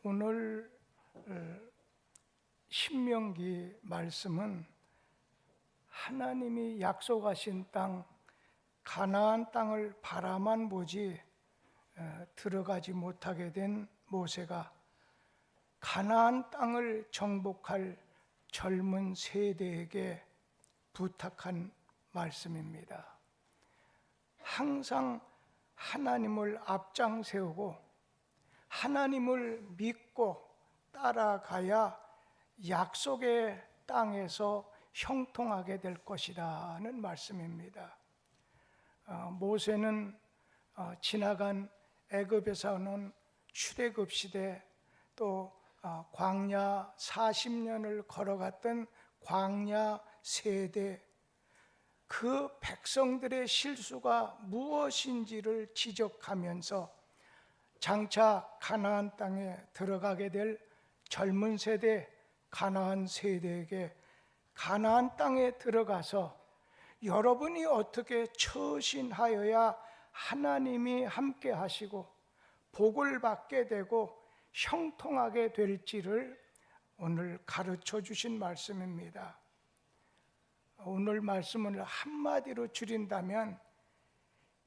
오늘 신명기 말씀은 하나님이 약속하신 땅 가나안 땅을 바라만 보지 들어가지 못하게 된 모세가 가나안 땅을 정복할 젊은 세대에게 부탁한 말씀입니다. 항상 하나님을 앞장 세우고 하나님을 믿고 따라가야 약속의 땅에서 형통하게 될 것이라는 말씀입니다. 모세는 지나간 애굽에서는 출애굽 시대 또 광야 40년을 걸어갔던 광야 세대, 그 백성들의 실수가 무엇인지를 지적하면서 장차 가나안 땅에 들어가게 될 젊은 세대, 가나안 세대에게 가나안 땅에 들어가서 여러분이 어떻게 처신하여야 하나님이 함께 하시고 복을 받게 되고 형통하게 될지를 오늘 가르쳐 주신 말씀입니다. 오늘 말씀을 한마디로 줄인다면,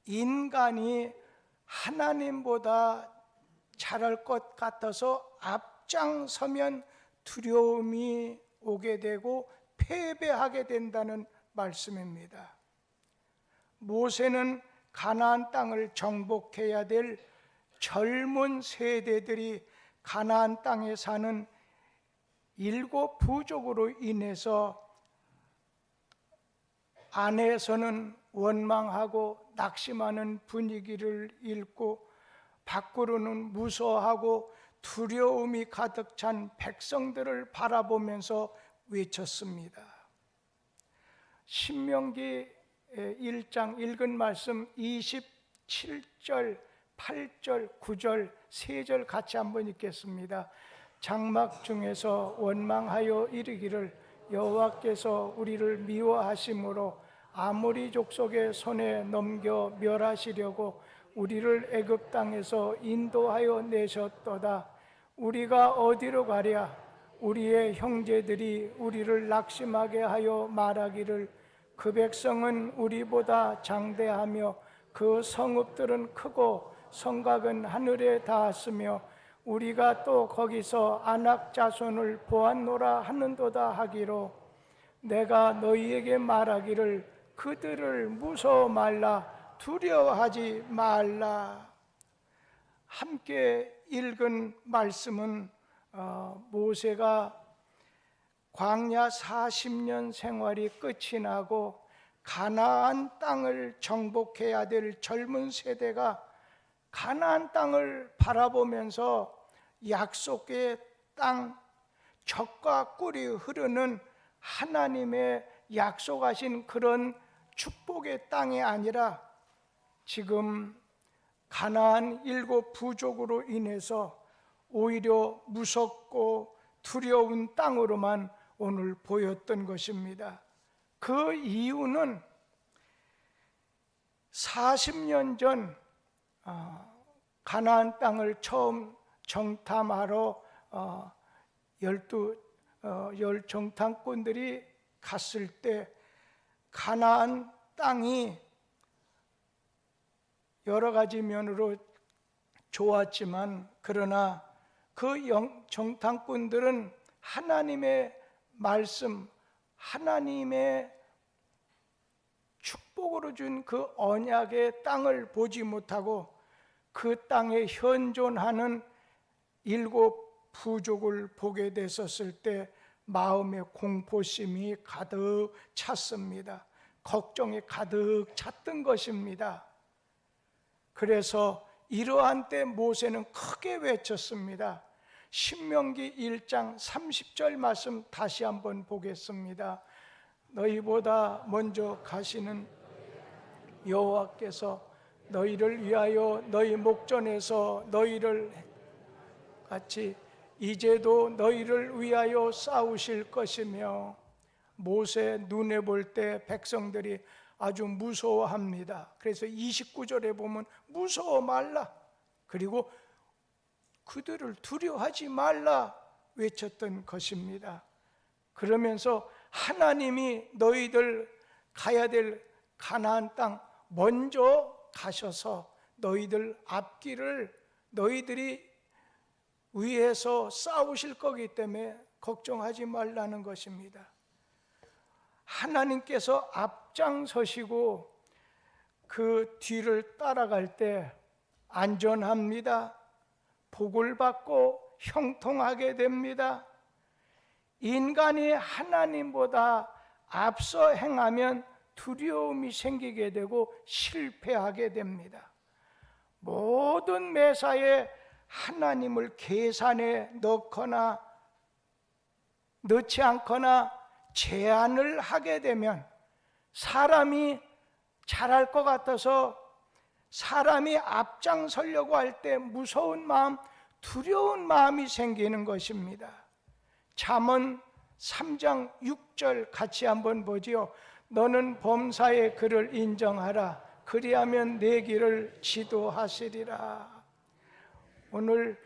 인간이 하나님보다 잘할 것 같아서 앞장서면 두려움이 오게 되고 패배하게 된다는 말씀입니다. 모세는 가나안 땅을 정복해야 될 젊은 세대들이 가나안 땅에 사는 7 부족으로 인해서 안에서는 원망하고 낙심하는 분위기를 읽고 밖으로는 무서워하고 두려움이 가득 찬 백성들을 바라보면서 외쳤습니다. 신명기 1장 읽은 말씀 27절, 8절, 9절, 3절 같이 한번 읽겠습니다. 장막 중에서 원망하여 이르기를 여호와께서 우리를 미워하심으로 아모리 족속의 손에 넘겨 멸하시려고 우리를 애굽 땅에서 인도하여 내셨도다. 우리가 어디로 가랴? 우리의 형제들이 우리를 낙심하게 하여 말하기를 그 백성은 우리보다 장대하며 그 성읍들은 크고 성곽은 하늘에 닿았으며 우리가 또 거기서 아낙 자손을 보았노라 하는도다 하기로, 내가 너희에게 말하기를 그들을 무서워 말라, 두려워하지 말라. 함께 읽은 말씀은 모세가 광야 40년 생활이 끝이 나고 가나안 땅을 정복해야 될 젊은 세대가 가나안 땅을 바라보면서 약속의 땅, 젖과 꿀이 흐르는 하나님의 약속하신 그런 축복의 땅이 아니라 지금 가나안 7 부족으로 인해서 오히려 무섭고 두려운 땅으로만 오늘 보였던 것입니다. 그 이유는 40년 전 가나안 땅을 처음 정탐하러 12 정탐꾼들이 갔을 때 가나안 땅이 여러 가지 면으로 좋았지만, 그러나 그 정탐꾼들은 하나님의 말씀, 하나님의 축복으로 준 그 언약의 땅을 보지 못하고 그 땅에 현존하는 7 부족을 보게 됐었을 때 마음의 공포심이 가득 찼습니다. 걱정이 가득 찼던 것입니다. 그래서 이러한 때 모세는 크게 외쳤습니다. 신명기 1장 30절 말씀 다시 한번 보겠습니다. 너희보다 먼저 가시는 여호와께서 너희를 위하여 너희 목전에서 너희를 같이 이제도 너희를 위하여 싸우실 것이며, 모세 눈에 볼 때 백성들이 아주 무서워합니다. 그래서 29절에 보면 무서워 말라, 그리고 그들을 두려워하지 말라 외쳤던 것입니다. 그러면서 하나님이 너희들 가야 될 가나안 땅 먼저 가셔서 너희들 앞길을 너희들이 위에서 싸우실 거기 때문에 걱정하지 말라는 것입니다. 하나님께서 앞장서시고 그 뒤를 따라갈 때 안전합니다. 복을 받고 형통하게 됩니다. 인간이 하나님보다 앞서 행하면 두려움이 생기게 되고 실패하게 됩니다. 모든 매사에 하나님을 계산에 넣지 않거나 제한을 하게 되면 사람이 잘할 것 같아서 사람이 앞장서려고 할 때 무서운 마음, 두려운 마음이 생기는 것입니다. 잠언 3장 6절 같이 한번 보지요. 너는 범사의 그를 인정하라. 그리하면 내 길을 지도하시리라. 오늘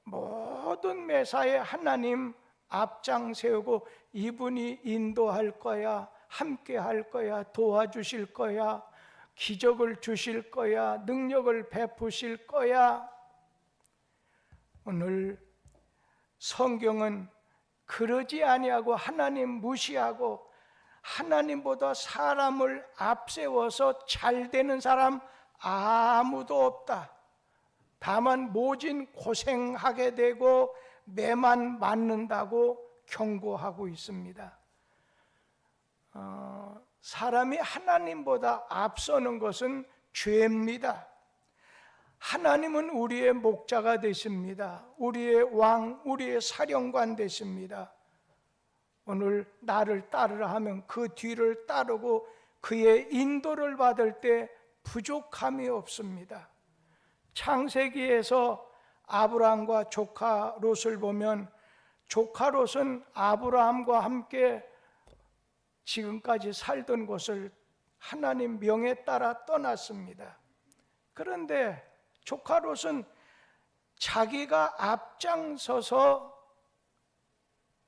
모든 매사에 하나님 앞장 세우고 이분이 인도할 거야, 함께 할 거야, 도와주실 거야, 기적을 주실 거야, 능력을 베푸실 거야. 오늘 성경은 그러지 아니하고 하나님 무시하고 하나님보다 사람을 앞세워서 잘 되는 사람 아무도 없다. 다만 모진 고생하게 되고 매만 맞는다고 경고하고 있습니다. 사람이 하나님보다 앞서는 것은 죄입니다. 하나님은 우리의 목자가 되십니다. 우리의 왕, 우리의 사령관 되십니다. 오늘 나를 따르라 하면 그 뒤를 따르고 그의 인도를 받을 때 부족함이 없습니다. 창세기에서 아브라함과 조카 롯을 보면 조카 롯은 아브라함과 함께 지금까지 살던 곳을 하나님 명에 따라 떠났습니다. 그런데 조카 롯은 자기가 앞장서서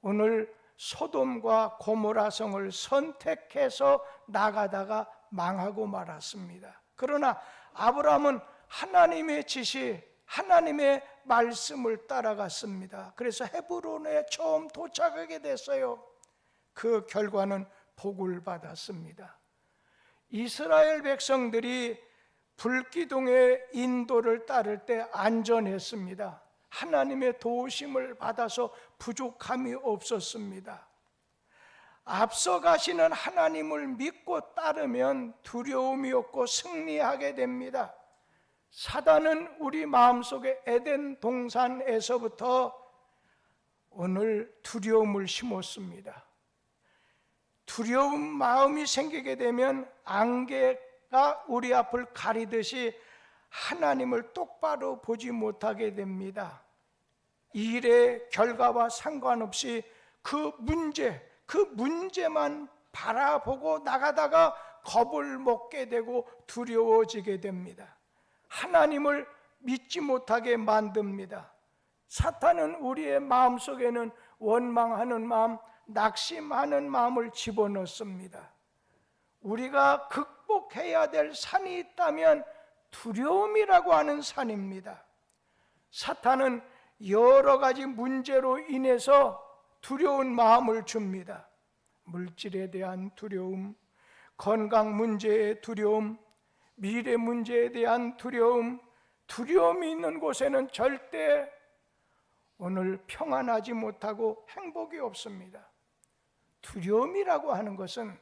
오늘 소돔과 고모라 성을 선택해서 나가다가 망하고 말았습니다. 그러나 아브라함은 하나님의 지시, 하나님의 말씀을 따라갔습니다. 그래서 헤브론에 처음 도착하게 됐어요. 그 결과는 복을 받았습니다. 이스라엘 백성들이 불기둥의 인도를 따를 때 안전했습니다. 하나님의 도우심을 받아서 부족함이 없었습니다. 앞서 가시는 하나님을 믿고 따르면 두려움이 없고 승리하게 됩니다. 사단은 우리 마음속에 에덴 동산에서부터 오늘 두려움을 심었습니다. 두려운 마음이 생기게 되면 안개가 우리 앞을 가리듯이 하나님을 똑바로 보지 못하게 됩니다. 일의 결과와 상관없이 그 문제만 바라보고 나가다가 겁을 먹게 되고 두려워지게 됩니다. 하나님을 믿지 못하게 만듭니다. 사탄은 우리의 마음속에는 원망하는 마음, 낙심하는 마음을 집어넣습니다. 우리가 극복해야 될 산이 있다면 두려움이라고 하는 산입니다. 사탄은 여러 가지 문제로 인해서 두려운 마음을 줍니다. 물질에 대한 두려움, 건강 문제의 두려움, 미래 문제에 대한 두려움, 두려움이 있는 곳에는 절대 오늘 평안하지 못하고 행복이 없습니다. 두려움이라고 하는 것은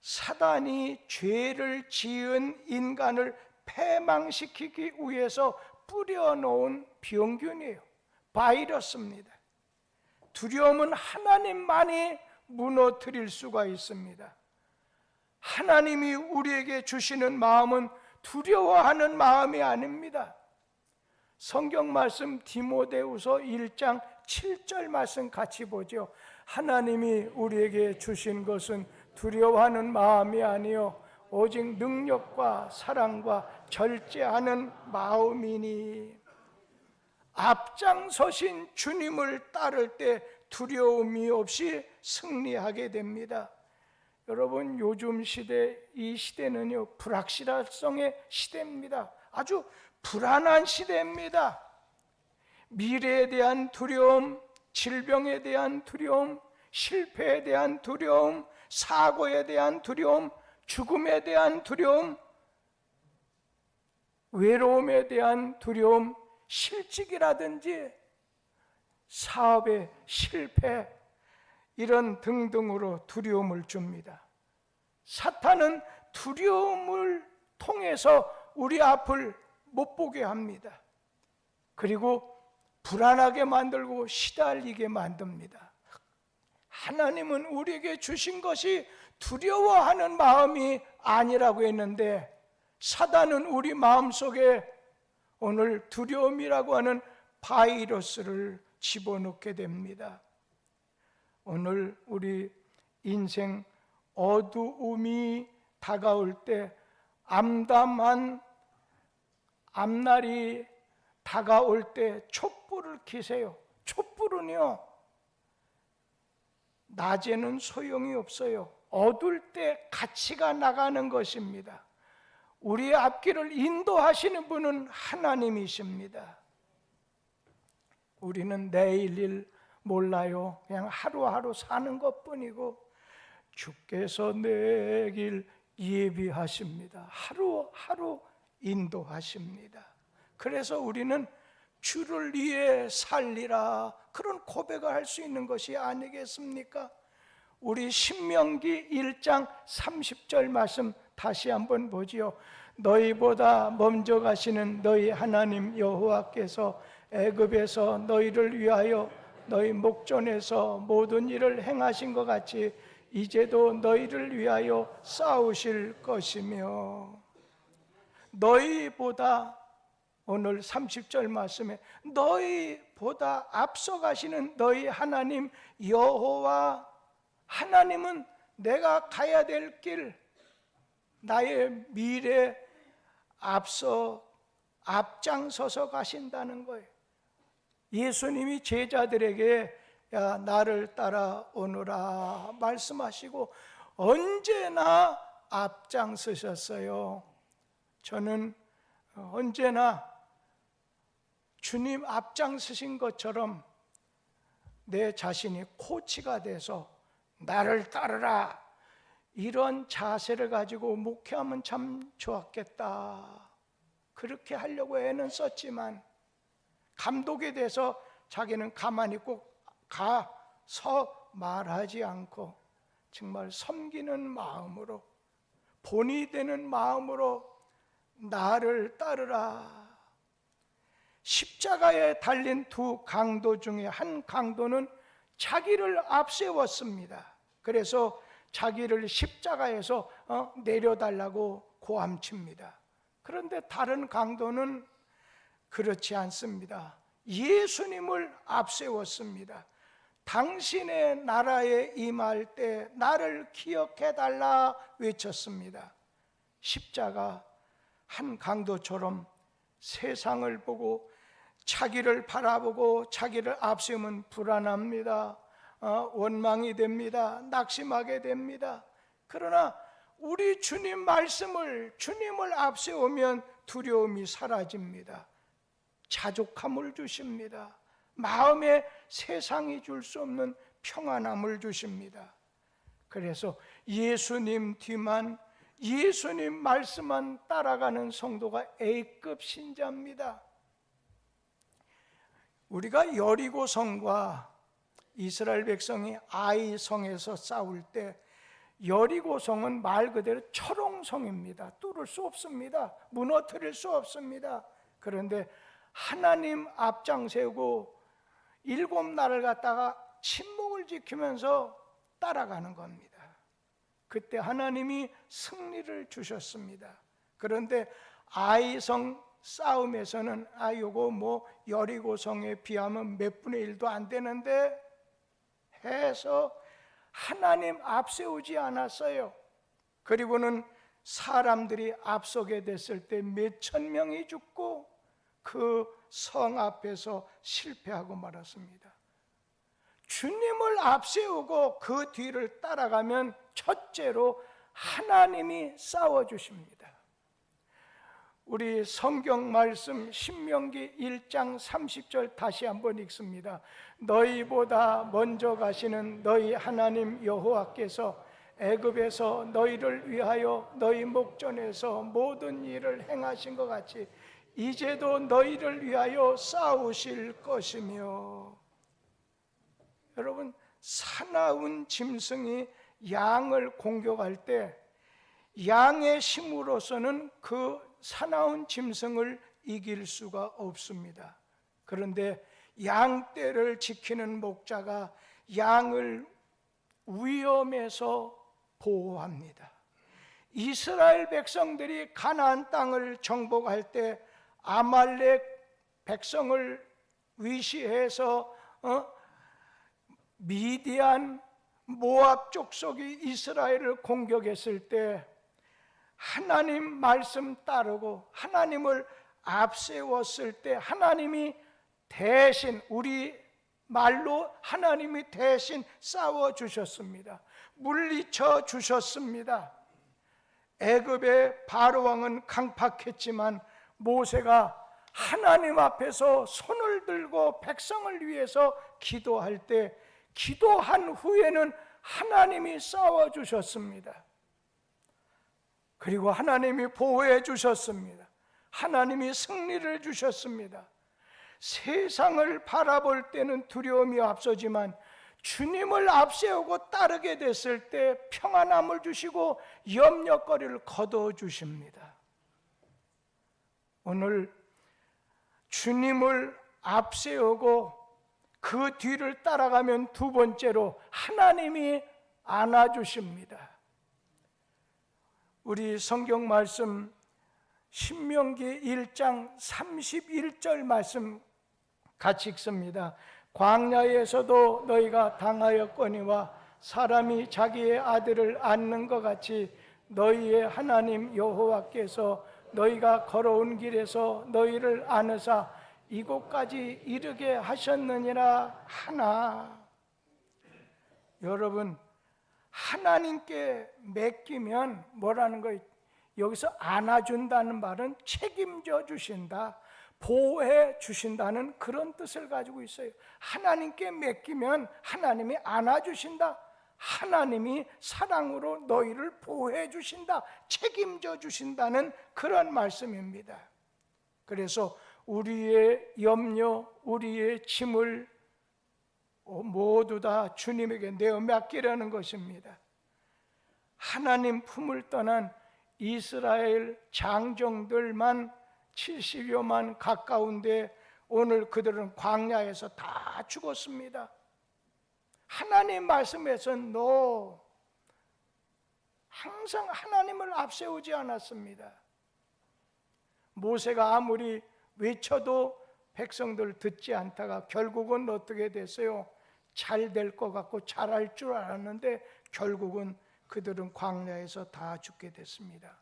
사단이 죄를 지은 인간을 패망시키기 위해서 뿌려놓은 병균이에요. 바이러스입니다. 두려움은 하나님만이 무너뜨릴 수가 있습니다. 하나님이 우리에게 주시는 마음은 두려워하는 마음이 아닙니다. 성경 말씀 디모데후서 1장 7절 말씀 같이 보죠. 하나님이 우리에게 주신 것은 두려워하는 마음이 아니요 오직 능력과 사랑과 절제하는 마음이니. 앞장서신 주님을 따를 때 두려움이 없이 승리하게 됩니다. 여러분, 요즘 시대, 이 시대는요, 불확실성의 시대입니다. 아주 불안한 시대입니다. 미래에 대한 두려움, 질병에 대한 두려움, 실패에 대한 두려움, 사고에 대한 두려움, 죽음에 대한 두려움, 외로움에 대한 두려움, 실직이라든지 사업의 실패, 이런 등등으로 두려움을 줍니다. 사탄은 두려움을 통해서 우리 앞을 못 보게 합니다. 그리고 불안하게 만들고 시달리게 만듭니다. 하나님은 우리에게 주신 것이 두려워하는 마음이 아니라고 했는데, 사단은 우리 마음속에 오늘 두려움이라고 하는 바이러스를 집어넣게 됩니다. 오늘 우리 인생 어두움이 다가올 때, 암담한 앞날이 다가올 때 촛불을 켜세요. 촛불은요, 낮에는 소용이 없어요. 어두울 때 가치가 나가는 것입니다. 우리의 앞길을 인도하시는 분은 하나님이십니다. 우리는 내일 일 몰라요. 그냥 하루하루 사는 것뿐이고, 주께서 내 길 예비하십니다. 하루하루 인도하십니다. 그래서 우리는 주를 위해 살리라, 그런 고백을 할 수 있는 것이 아니겠습니까? 우리 신명기 1장 30절 말씀 다시 한번 보지요. 너희보다 먼저 가시는 너희 하나님 여호와께서 애굽에서 너희를 위하여 너희 목전에서 모든 일을 행하신 것 같이 이제도 너희를 위하여 싸우실 것이며, 너희보다, 오늘 30절 말씀에 너희보다 앞서가시는 너희 하나님 여호와, 하나님은 내가 가야 될 길, 나의 미래 앞장서서 가신다는 거예요. 예수님이 제자들에게 야, 나를 따라오너라 말씀하시고 언제나 앞장서셨어요. 저는 언제나 주님 앞장서신 것처럼 내 자신이 코치가 돼서 나를 따르라, 이런 자세를 가지고 목회하면 참 좋았겠다, 그렇게 하려고 애는 썼지만, 감독에 대해서 자기는 가만히 꼭 가서 말하지 않고 정말 섬기는 마음으로, 본이 되는 마음으로 나를 따르라. 십자가에 달린 두 강도 중에 한 강도는 자기를 앞세웠습니다. 그래서 자기를 십자가에서 내려달라고 고함칩니다. 그런데 다른 강도는 그렇지 않습니다. 예수님을 앞세웠습니다. 당신의 나라에 임할 때 나를 기억해달라 외쳤습니다. 십자가 한 강도처럼 세상을 보고 자기를 바라보고 자기를 앞세우면 불안합니다. 원망이 됩니다. 낙심하게 됩니다. 그러나 우리 주님 말씀을, 주님을 앞세우면 두려움이 사라집니다. 자족함을 주십니다. 마음에 세상이 줄 수 없는 평안함을 주십니다. 그래서 예수님 뒤만, 예수님 말씀만 따라가는 성도가 A급 신자입니다. 우리가 여리고성과 이스라엘 백성이 아이 성에서 싸울 때, 여리고성은 말 그대로 철옹성입니다. 뚫을 수 없습니다. 무너뜨릴 수 없습니다. 그런데 하나님 앞장 세우고 7날을 갖다가 침묵을 지키면서 따라가는 겁니다. 그때 하나님이 승리를 주셨습니다. 그런데 아이성 싸움에서는 요거 뭐 여리고성에 비하면 몇 분의 1도 안 되는데 해서 하나님 앞세우지 않았어요. 그리고는 사람들이 앞서게 됐을 때 몇천 명이 죽고 그 성 앞에서 실패하고 말았습니다. 주님을 앞세우고 그 뒤를 따라가면 첫째로 하나님이 싸워주십니다. 우리 성경 말씀 신명기 1장 30절 다시 한번 읽습니다. 너희보다 먼저 가시는 너희 하나님 여호와께서 애굽에서 너희를 위하여 너희 목전에서 모든 일을 행하신 것 같이 이제도 너희를 위하여 싸우실 것이며. 여러분, 사나운 짐승이 양을 공격할 때 양의 힘으로서는 그 사나운 짐승을 이길 수가 없습니다. 그런데 양떼를 지키는 목자가 양을 위험에서 보호합니다. 이스라엘 백성들이 가나안 땅을 정복할 때 아말렉 백성을 위시해서 미디안 모압 족속이 이스라엘을 공격했을 때 하나님 말씀 따르고 하나님을 앞세웠을 때 하나님이 대신, 우리 말로 하나님이 대신 싸워주셨습니다. 물리쳐 주셨습니다. 애굽의 바로왕은 강팍했지만 모세가 하나님 앞에서 손을 들고 백성을 위해서 기도할 때 기도한 후에는 하나님이 싸워주셨습니다. 그리고 하나님이 보호해 주셨습니다. 하나님이 승리를 주셨습니다. 세상을 바라볼 때는 두려움이 앞서지만 주님을 앞세우고 따르게 됐을 때 평안함을 주시고 염려거리를 거두어 주십니다. 오늘 주님을 앞세우고 그 뒤를 따라가면 두 번째로 하나님이 안아주십니다. 우리 성경 말씀 신명기 1장 31절 말씀 같이 읽습니다. 광야에서도 너희가 당하였거니와 사람이 자기의 아들을 안는 것 같이 너희의 하나님 여호와께서 너희가 걸어온 길에서 너희를 안으사 이곳까지 이르게 하셨느니라 하나. 여러분, 하나님께 맡기면 뭐라는 거예요? 여기서 안아준다는 말은 책임져 주신다, 보호해 주신다는 그런 뜻을 가지고 있어요. 하나님께 맡기면 하나님이 안아주신다, 하나님이 사랑으로 너희를 보호해 주신다, 책임져 주신다는 그런 말씀입니다. 그래서 우리의 염려, 우리의 짐을 모두 다 주님에게 내어 맡기라는 것입니다. 하나님 품을 떠난 이스라엘 장정들만 70여만 가까운데 오늘 그들은 광야에서 다 죽었습니다. 하나님 말씀에서는 항상 하나님을 앞세우지 않았습니다. 모세가 아무리 외쳐도 백성들 듣지 않다가 결국은 어떻게 됐어요? 잘 될 것 같고 잘할 줄 알았는데 결국은 그들은 광야에서 다 죽게 됐습니다.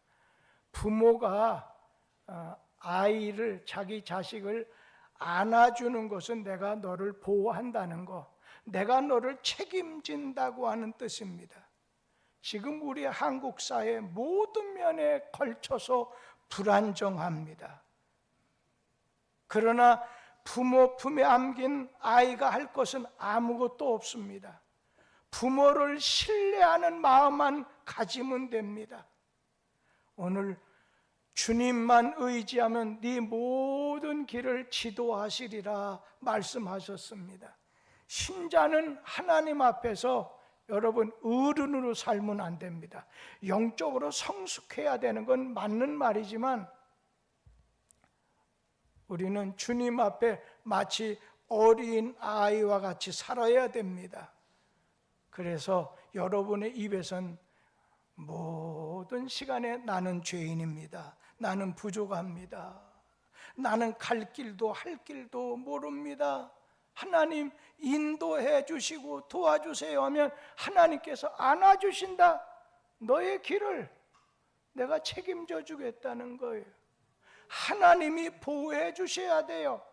부모가 아이를, 자기 자식을 안아주는 것은 내가 너를 보호한다는 거, 내가 너를 책임진다고 하는 뜻입니다. 지금 우리 한국 사회 모든 면에 걸쳐서 불안정합니다. 그러나 부모 품에 안긴 아이가 할 것은 아무것도 없습니다. 부모를 신뢰하는 마음만 가지면 됩니다. 오늘 주님만 의지하면 네 모든 길을 지도하시리라 말씀하셨습니다. 신자는 하나님 앞에서 여러분 어른으로 살면 안 됩니다. 영적으로 성숙해야 되는 건 맞는 말이지만 우리는 주님 앞에 마치 어린 아이와 같이 살아야 됩니다. 그래서 여러분의 입에선 모든 시간에 나는 죄인입니다, 나는 부족합니다, 나는 갈 길도 할 길도 모릅니다, 하나님 인도해 주시고 도와주세요 하면 하나님께서 안아주신다. 너의 길을 내가 책임져 주겠다는 거예요. 하나님이 보호해 주셔야 돼요.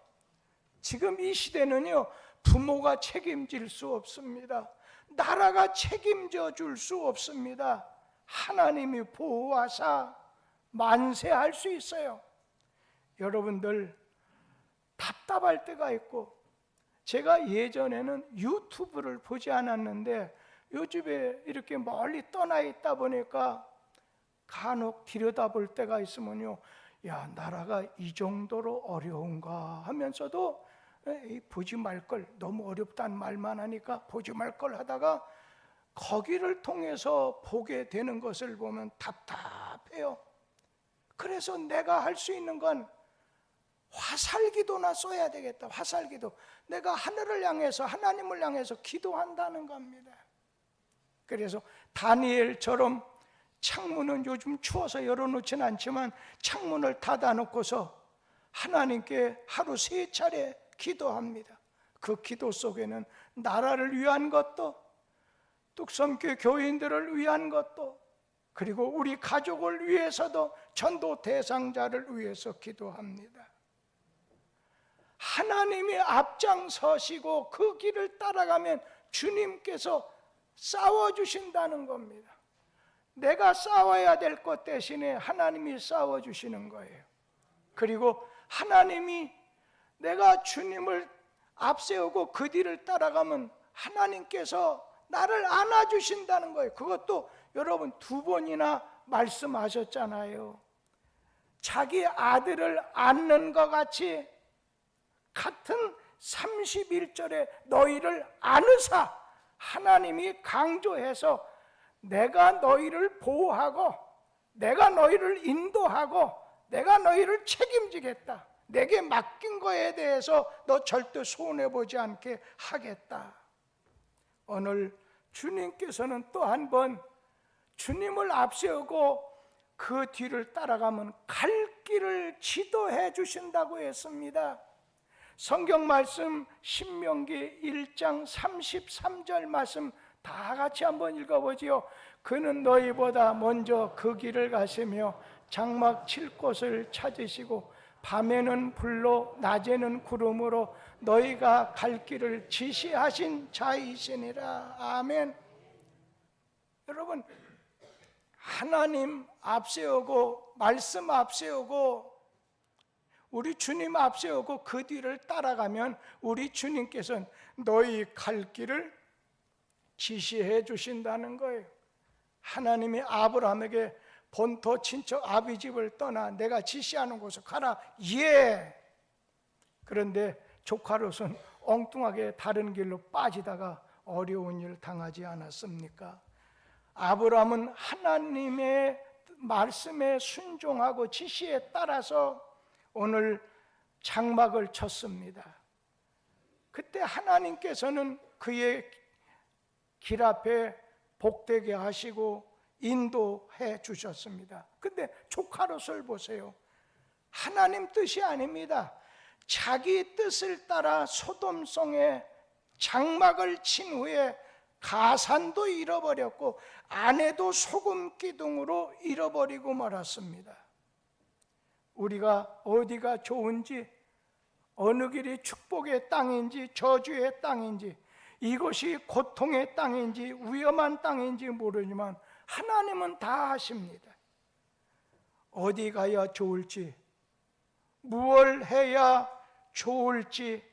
지금 이 시대는요, 부모가 책임질 수 없습니다. 나라가 책임져 줄 수 없습니다. 하나님이 보호하사 만세할 수 있어요. 여러분들 답답할 때가 있고, 제가 예전에는 유튜브를 보지 않았는데 요즘에 이렇게 멀리 떠나 있다 보니까 간혹 들여다볼 때가 있으면요, 야, 나라가 이 정도로 어려운가 하면서도 보지 말 걸, 너무 어렵다는 말만 하니까 보지 말 걸 하다가 거기를 통해서 보게 되는 것을 보면 답답해요. 그래서 내가 할 수 있는 건 화살기도나 써야 되겠다. 화살기도. 내가 하늘을 향해서, 하나님을 향해서 기도한다는 겁니다. 그래서 다니엘처럼 창문은 요즘 추워서 열어놓지는 않지만 창문을 닫아놓고서 하나님께 하루 3차례 기도합니다. 그 기도 속에는 나라를 위한 것도, 뚝섬교회 교인들을 위한 것도, 그리고 우리 가족을 위해서도, 전도 대상자를 위해서 기도합니다. 하나님이 앞장서시고 그 길을 따라가면 주님께서 싸워주신다는 겁니다. 내가 싸워야 될 것 대신에 하나님이 싸워주시는 거예요. 그리고 하나님이, 내가 주님을 앞세우고 그 뒤를 따라가면 하나님께서 나를 안아주신다는 거예요. 그것도 여러분 2번이나 말씀하셨잖아요. 자기 아들을 안는 것 같이 같은 31절에 너희를 안으사, 하나님이 강조해서 내가 너희를 보호하고 내가 너희를 인도하고 내가 너희를 책임지겠다. 내게 맡긴 거에 대해서 너 절대 손해보지 않게 하겠다. 오늘 주님께서는 또 한 번 주님을 앞세우고 그 뒤를 따라가면 갈 길을 지도해 주신다고 했습니다. 성경 말씀 신명기 1장 33절 말씀 다 같이 한번 읽어보지요. 그는 너희보다 먼저 그 길을 가시며 장막 칠 곳을 찾으시고 밤에는 불로 낮에는 구름으로 너희가 갈 길을 지시하신 자이시니라. 아멘. 여러분, 하나님 앞세우고 말씀 앞세우고 우리 주님 앞세우고 그 뒤를 따라가면 우리 주님께서는 너희 갈 길을 지시해 주신다는 거예요. 하나님이 아브라함에게 본토 친척 아비집을 떠나 내가 지시하는 곳으로 가라. 예. 그런데 조카 롯은 엉뚱하게 다른 길로 빠지다가 어려운 일 당하지 않았습니까? 아브라함은 하나님의 말씀에 순종하고 지시에 따라서 오늘 장막을 쳤습니다. 그때 하나님께서는 그의 길 앞에 복되게 하시고 인도해 주셨습니다. 근데 조카 롯을 보세요. 하나님 뜻이 아닙니다. 자기 뜻을 따라 소돔성에 장막을 친 후에 가산도 잃어버렸고 아내도 소금 기둥으로 잃어버리고 말았습니다. 우리가 어디가 좋은지, 어느 길이 축복의 땅인지 저주의 땅인지, 이것이 고통의 땅인지 위험한 땅인지 모르지만 하나님은 다 아십니다. 어디 가야 좋을지, 무엇을 해야 좋을지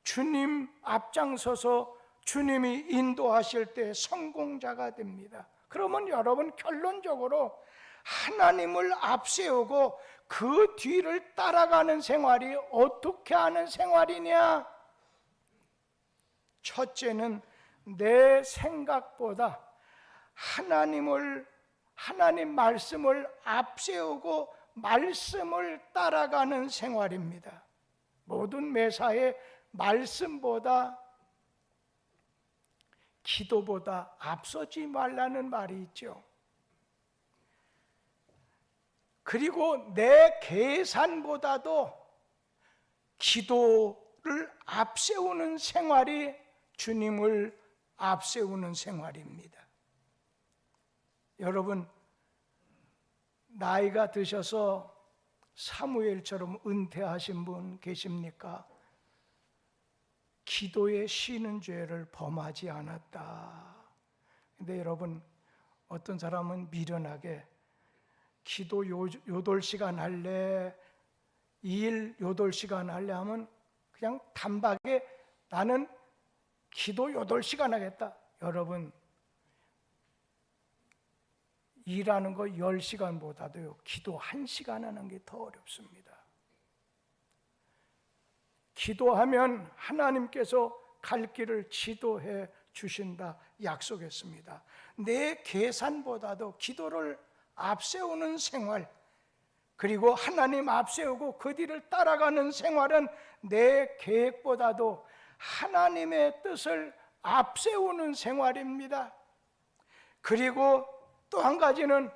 주님 앞장서서 주님이 인도하실 때 성공자가 됩니다. 그러면 여러분 결론적으로 하나님을 앞세우고 그 뒤를 따라가는 생활이 어떻게 하는 생활이냐? 첫째는 내 생각보다 하나님 말씀을 앞세우고 말씀을 따라가는 생활입니다. 모든 매사에 말씀보다 기도보다 앞서지 말라는 말이 있죠. 그리고 내 계산보다도 기도를 앞세우는 생활이 주님을 앞세우는 생활입니다. 여러분, 나이가 드셔서 사무엘처럼 은퇴하신 분 계십니까? 기도에 쉬는 죄를 범하지 않았다. 근데 여러분, 어떤 사람은 미련하게 기도 8시간 할래, 2일 8시간 할래 하면 그냥 단박에 나는 기도 8시간 하겠다. 여러분, 일하는 거 10시간보다도요, 기도 1시간 하는 게 더 어렵습니다. 기도하면 하나님께서 갈 길을 지도해 주신다 약속했습니다. 내 계산보다도 기도를 앞세우는 생활, 그리고 하나님 앞세우고 그 뒤를 따라가는 생활은 내 계획보다도 하나님의 뜻을 앞세우는 생활입니다. 그리고 또 한 가지는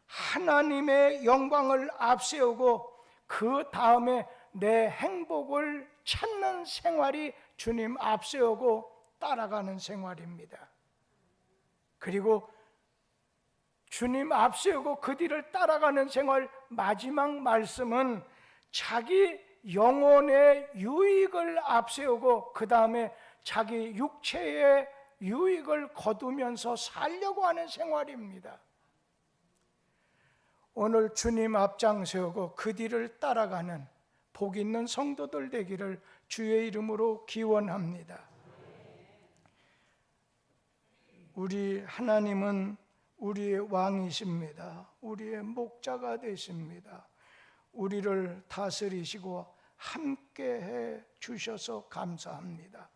하나님의 영광을 앞세우고 그 다음에 내 행복을 찾는 생활이 주님 앞세우고 따라가는 생활입니다. 그리고 주님 앞세우고 그 뒤를 따라가는 생활, 마지막 말씀은 자기 영혼의 유익을 앞세우고 그 다음에 자기 육체의 유익을 거두면서 살려고 하는 생활입니다. 오늘 주님 앞장 세우고 그 뒤를 따라가는 복 있는 성도들 되기를 주의 이름으로 기원합니다. 우리 하나님은 우리의 왕이십니다. 우리의 목자가 되십니다. 우리를 다스리시고 함께해 주셔서 감사합니다.